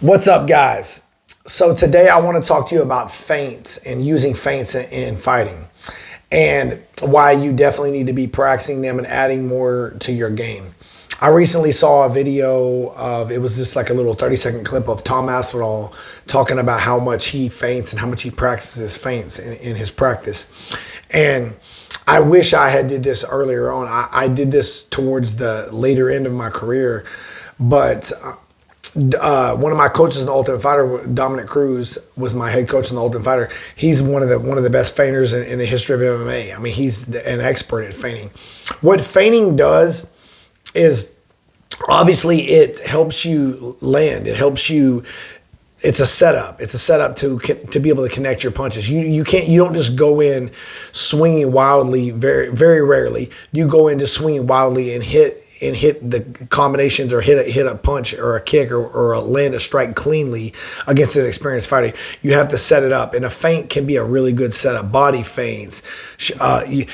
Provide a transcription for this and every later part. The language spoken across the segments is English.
What's up, guys? So today I want to talk to you about feints and using feints in fighting and why you definitely need to be practicing them and adding more to your game. I recently saw a video of, it was just like a little 30-second clip of Tom Aspinall talking about how much he feints and how much he practices feints in his practice. And I wish I had did this earlier on. I did this towards the later end of my career, but one of my coaches in the Ultimate Fighter, Dominic Cruz, was my head coach in the Ultimate Fighter. He's one of the best feinters in the history of MMA. I mean, he's an expert at feinting. What feinting does is obviously it helps you land. It helps you. It's a setup. It's a setup to be able to connect your punches. You don't just go in swinging wildly. Very rarely you go in just swinging wildly and hit the combinations or hit a punch or a kick or land a strike cleanly against an experienced fighter. You have to set it up, and a feint can be a really good setup. Body feints,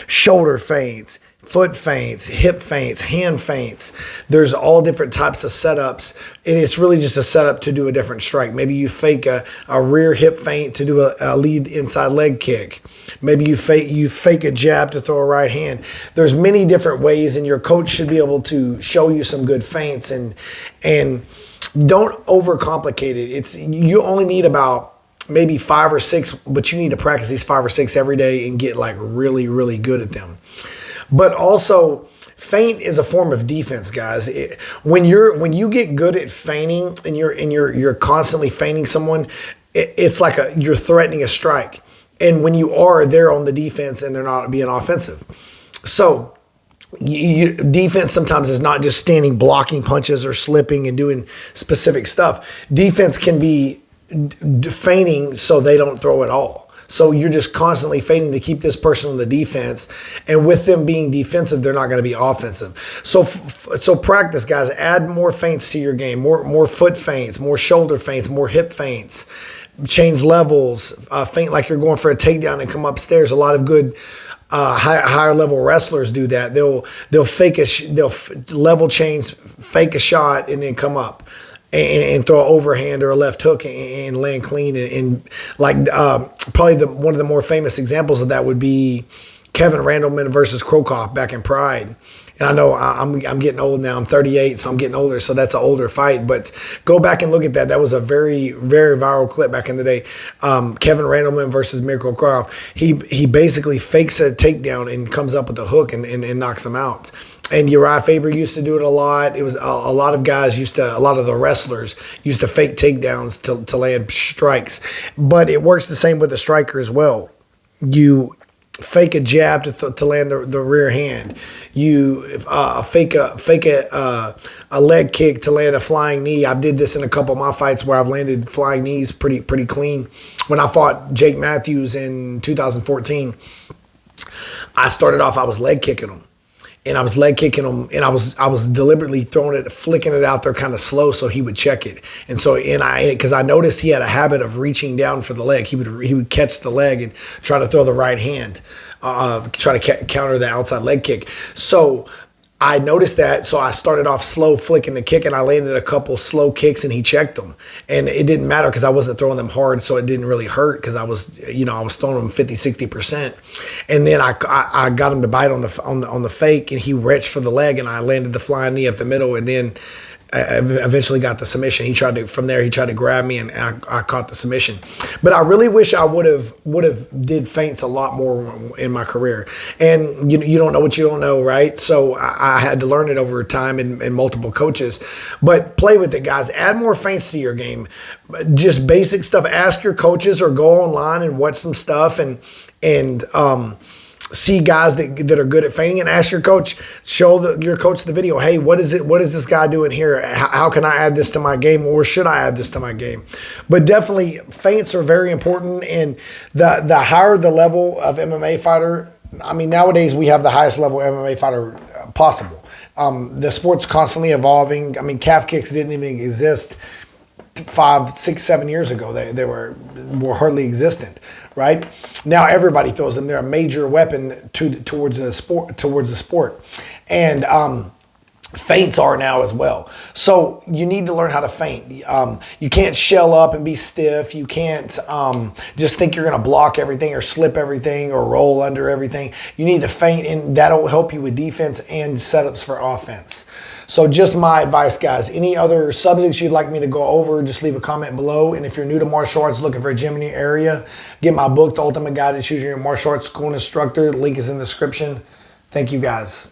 shoulder feints, foot feints, hip feints, hand feints. There's all different types of setups, and it's really just a setup to do a different strike. Maybe you fake a rear hip feint to do a lead inside leg kick. Maybe you fake a jab to throw a right hand. There's many different ways, and your coach should be able to show you some good feints, and don't overcomplicate it. You only need about maybe 5 or 6, but you need to practice these 5 or 6 every day and get like really good at them. But also, feint is a form of defense, guys. When you get good at feinting and you're constantly feinting someone, it's like you're threatening a strike. And when you are, they're on the defense and they're not being offensive. So defense sometimes is not just standing blocking punches or slipping and doing specific stuff. Defense can be feinting so they don't throw at all. So you're just constantly feinting to keep this person on the defense, and with them being defensive, they're not going to be offensive. So practice, guys. Add more feints to your game. More foot feints, more shoulder feints, more hip feints. Change levels. Feint like you're going for a takedown and come upstairs. A lot of good higher level wrestlers do that. They'll level change, fake a shot, and then come up and throw an overhand or a left hook and land clean. And like probably one of the more famous examples of that would be Kevin Randleman versus Krokoff back in Pride. And I know I'm getting old now. I'm 38, so I'm getting older. So that's an older fight. But go back and look at that. That was a very viral clip back in the day. Kevin Randleman versus Mirko Krokoff. He basically fakes a takedown and comes up with a hook and knocks him out. And Uriah Faber used to do it a lot. It was a lot of guys a lot of the wrestlers used to fake takedowns to land strikes. But it works the same with the striker as well. You fake a jab to land the rear hand. You fake a leg kick to land a flying knee. I did this in a couple of my fights where I've landed flying knees pretty clean. When I fought Jake Matthews in 2014, I started off, I was leg kicking him. And I was leg kicking him, and I was deliberately flicking it out there kind of slow so he would check it. And so, because I noticed he had a habit of reaching down for the leg. He would catch the leg and try to throw the right hand, try to counter the outside leg kick. So I noticed that, so I started off slow flicking the kick, and I landed a couple slow kicks, and he checked them. And it didn't matter because I wasn't throwing them hard, so it didn't really hurt because I was throwing them 50-60%. And then I got him to bite on the fake, and he reached for the leg, and I landed the flying knee up the middle, and then I eventually got the submission. He tried to grab me, and I caught the submission. But I really wish I would have did feints a lot more in my career. And you don't know what you don't know, right? So I had to learn it over time and multiple coaches. But play with it, guys. Add more feints to your game. Just basic stuff. Ask your coaches or go online and watch some stuff and see guys that are good at feinting, and ask your coach, your coach the video. Hey, what is this guy doing here? How can I add this to my game, or should I add this to my game? But definitely feints are very important, and the higher the level of MMA fighter, I mean, nowadays we have the highest level MMA fighter possible. The sport's constantly evolving. I mean, calf kicks didn't even exist 5, 6, 7 years ago. They were hardly existent. Right now, everybody throws them. They're a major weapon towards the sport. And feints are now as well. So you need to learn how to feint. You can't shell up and be stiff. You can't just think you're going to block everything or slip everything or roll under everything. You need to feint, and that'll help you with defense and setups for offense. So just my advice, guys. Any other subjects you'd like me to go over, just leave a comment below. And if you're new to martial arts, looking for a gym in your area, get my book, The Ultimate Guide to Choosing Your Martial Arts School Instructor. The link is in the description. Thank you, guys.